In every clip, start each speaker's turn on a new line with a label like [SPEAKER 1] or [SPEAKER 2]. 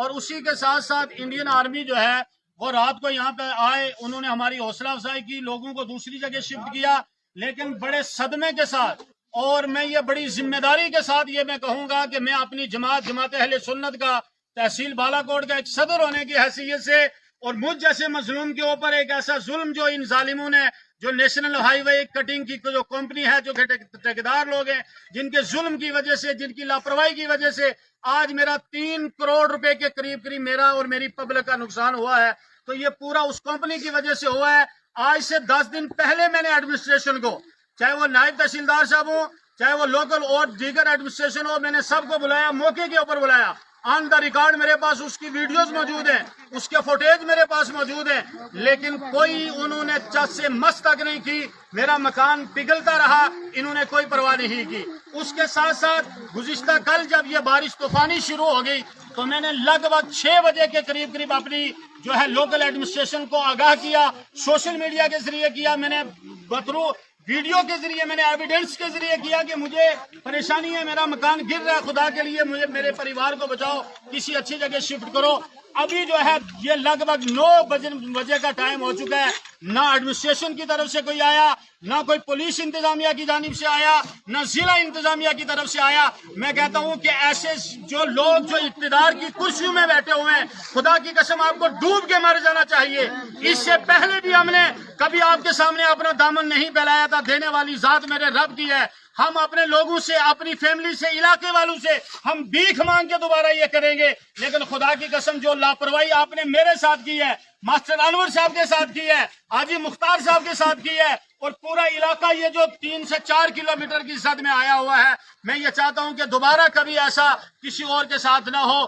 [SPEAKER 1] اور اسی کے ساتھ ساتھ انڈین آرمی جو ہے وہ رات کو یہاں پہ آئے، انہوں نے ہماری حوصلہ افزائی کی، لوگوں کو دوسری جگہ شفٹ کیا، لیکن بڑے صدمے کے ساتھ، اور میں یہ بڑی ذمہ داری کے ساتھ یہ میں کہوں گا کہ میں اپنی جماعت اہل سنت کا تحصیل بالا کوٹ کا ایک صدر ہونے کی حیثیت سے، اور مجھ جیسے مظلوم کے اوپر ایک ایسا ظلم جو ان ظالموں نے، جو نیشنل ہائی وے کٹنگ کی جو کمپنی ہے، جو ٹھیکیدار لوگ ہیں، جن کے ظلم کی وجہ سے، جن کی لاپرواہی کی وجہ سے آج میرا 3 کروڑ روپے کے قریب میرا اور میری پبلک کا نقصان ہوا ہے، تو یہ پورا اس کمپنی کی وجہ سے ہوا ہے۔ آج سے 10 دن پہلے میں نے ایڈمنسٹریشن کو، چاہے وہ نائب تحصیلدار صاحب ہوں، چاہے وہ لوکل اور دیگر ایڈمنسٹریشن ہو، میں نے سب کو بلایا، موقع کے اوپر بلایا، آن دا ریکارڈ میرے پاس اس کی ویڈیوز موجود ہیں، اس کے فوٹیج میرے پاس موجود ہیں، لیکن کوئی انہوں نے چس سے مس تک نہیں کی، میرا مکان پگھلتا رہا، انہوں نے کوئی پرواہ نہیں کی۔ اس کے ساتھ ساتھ گزشتہ کل جب یہ بارش طوفانی شروع ہو گئی تو میں نے لگ بھگ 6 بجے کے قریب اپنی جو ہے لوکل ایڈمنسٹریشن کو آگاہ کیا، سوشل میڈیا کے ذریعے کیا، میں نے بترو ویڈیو کے ذریعے، میں نے ایویڈنس کے ذریعے کیا کہ مجھے پریشانی ہے، میرا مکان گر رہا ہے، خدا کے لیے مجھے میرے پریوار کو بچاؤ، کسی اچھی جگہ شفٹ کرو۔ ابھی جو ہے یہ لگ بھگ 9 بجے کا ٹائم ہو چکا ہے، نہ ایڈمنسٹریشن کی طرف سے کوئی آیا، نہ کوئی پولیس انتظامیہ کی جانب سے آیا، نہ ضلع انتظامیہ کی طرف سے آیا۔ میں کہتا ہوں کہ ایسے جو لوگ جو اقتدار کی کرسیوں میں بیٹھے ہوئے ہیں، خدا کی قسم آپ کو ڈوب کے مر جانا چاہیے۔ اس سے پہلے بھی ہم نے کبھی آپ کے سامنے اپنا دامن نہیں پھیلایا تھا، دینے والی ذات میرے رب کی ہے۔ ہم اپنے لوگوں سے، اپنی فیملی سے، علاقے والوں سے ہم بھیک مانگ کے دوبارہ یہ کریں گے، لیکن خدا کی قسم جو لاپرواہی آپ نے میرے ساتھ کی ہے، ماسٹر انور صاحب کے ساتھ کی ہے، حاجی مختار صاحب کے ساتھ کی ہے، اور پورا علاقہ یہ جو 3 سے 4 کلومیٹر کی زد میں آیا ہوا ہے، میں یہ چاہتا ہوں کہ دوبارہ کبھی ایسا کسی اور کے ساتھ نہ ہو۔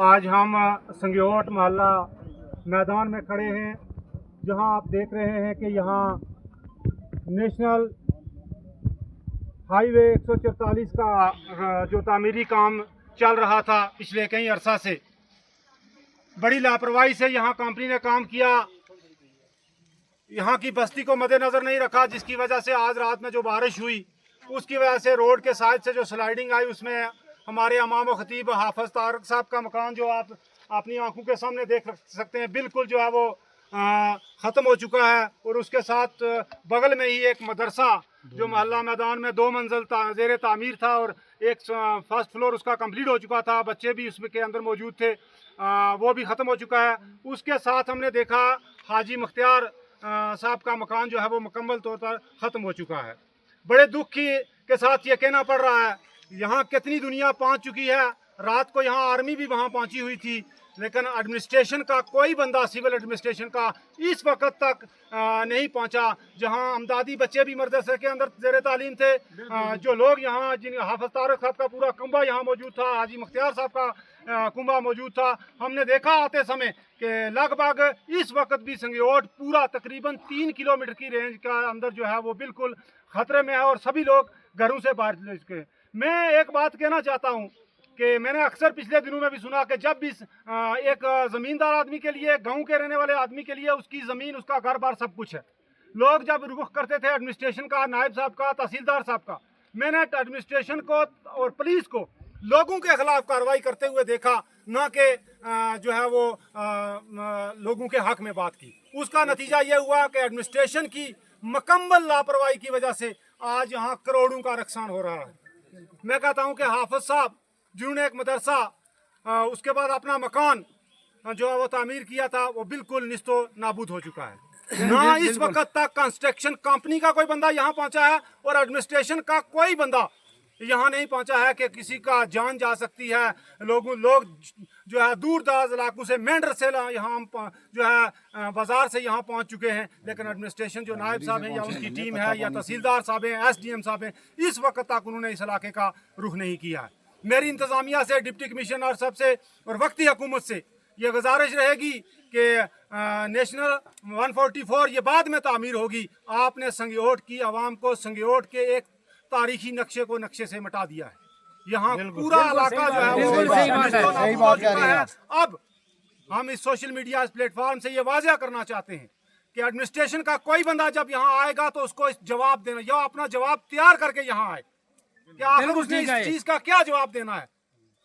[SPEAKER 2] آج ہم سنگیوٹ محلہ میدان میں کھڑے ہیں، جہاں آپ دیکھ رہے ہیں کہ یہاں نیشنل ہائی وے 144 کا جو تعمیری کام چل رہا تھا پچھلے کئی عرصہ سے، بڑی لاپرواہی سے یہاں کمپنی نے کام کیا، یہاں کی بستی کو مد نظر نہیں رکھا، جس کی وجہ سے آج رات میں جو بارش ہوئی اس کی وجہ سے روڈ کے سائڈ سے جو سلائیڈنگ آئی، اس میں ہمارے امام و خطیب حافظ طارق صاحب کا مکان جو آپ اپنی آنکھوں کے سامنے دیکھ سکتے ہیں، بالکل جو ہے وہ ختم ہو چکا ہے، اور اس کے ساتھ بغل میں ہی ایک مدرسہ جو محلہ میدان میں 2 منزل زیر تعمیر تھا، اور ایک فرسٹ فلور اس کا کمپلیٹ ہو چکا تھا، بچے بھی اس میں کے اندر موجود تھے، وہ بھی ختم ہو چکا ہے۔ اس کے ساتھ ہم نے دیکھا حاجی مختار صاحب کا مکان جو ہے وہ مکمل طور پر ختم ہو چکا ہے۔ بڑے دکھ کے ساتھ یہ کہنا پڑ رہا ہے، یہاں کتنی دنیا پہنچ چکی ہے، رات کو یہاں آرمی بھی وہاں پہنچی ہوئی تھی، لیکن ایڈمنسٹریشن کا کوئی بندہ، سول ایڈمنسٹریشن کا اس وقت تک نہیں پہنچا۔ جہاں امدادی بچے بھی مدرسے کے اندر زیر تعلیم تھے، جو لوگ یہاں، جن حافظ طارق صاحب کا پورا کنبہ یہاں موجود تھا، حاجی مختار صاحب کا کنبہ موجود تھا، ہم نے دیکھا آتے سمے کہ لگ بھگ اس وقت بھی سنگیوٹ پورا تقریباً 3 کلومیٹر کی رینج کا اندر جو ہے وہ بالکل خطرے میں ہے، اور سبھی لوگ گھروں سے باہر نکل چکے ہیں۔ میں ایک بات کہنا چاہتا ہوں کہ میں نے اکثر پچھلے دنوں میں بھی سنا کہ جب بھی ایک زمیندار آدمی کے لیے، گاؤں کے رہنے والے آدمی کے لیے اس کی زمین، اس کا گھر بار سب کچھ ہے، لوگ جب رخ کرتے تھے ایڈمنسٹریشن کا، نائب صاحب کا، تحصیلدار صاحب کا، میں نے ایڈمنسٹریشن کو اور پولیس کو لوگوں کے خلاف کارروائی کرتے ہوئے دیکھا، نہ کہ جو ہے وہ لوگوں کے حق میں بات کی۔ اس کا نتیجہ یہ ہوا کہ ایڈمنسٹریشن کی مکمل لاپرواہی کی وجہ سے آج یہاں کروڑوں کا نقصان ہو رہا ہے۔ میں کہتا ہوں کہ حافظ صاحب جنہوں نے ایک مدرسہ، اس کے بعد اپنا مکان جو ہے وہ تعمیر کیا تھا، وہ بالکل نیست و نابود ہو چکا ہے۔ نہ اس وقت تک کنسٹرکشن کمپنی کا کوئی بندہ یہاں پہنچا ہے، اور ایڈمنسٹریشن کا کوئی بندہ یہاں نہیں پہنچا ہے کہ کسی کا جان جا سکتی ہے۔ لوگ جو ہے دور دراز علاقوں سے، مینڈر سے یہاں جو ہے بازار سے یہاں پہنچ چکے ہیں، لیکن ایڈمنسٹریشن جو نائب صاحب ہیں یا ان کی ٹیم ہے، یا تحصیلدار صاحب ہیں، SDM صاحب ہیں، اس وقت تک انہوں نے اس علاقے کا رخ نہیں کیا ہے۔ میری انتظامیہ سے، ڈپٹی کمشنر صاحب سے اور وقتی حکومت سے یہ گزارش رہے گی کہ نیشنل 144 یہ بعد میں تعمیر ہوگی، آپ نے سنگیوٹ کی عوام کو، سنگیوٹ کے ایک تاریخی نقشے کو نقشے سے مٹا دیا ہے۔ یہاں پورا علاقہ جو ہے وہ اب ہم اس سوشل میڈیا اس پلیٹ فارم سے یہ واضح کرنا چاہتے ہیں کہ ایڈمنسٹریشن کا کوئی بندہ جب یہاں آئے گا تو اس کو جواب دینا، یا اپنا جواب تیار کر کے یہاں آئے کہ آخر اس نے اس چیز کا کیا جواب دینا ہے۔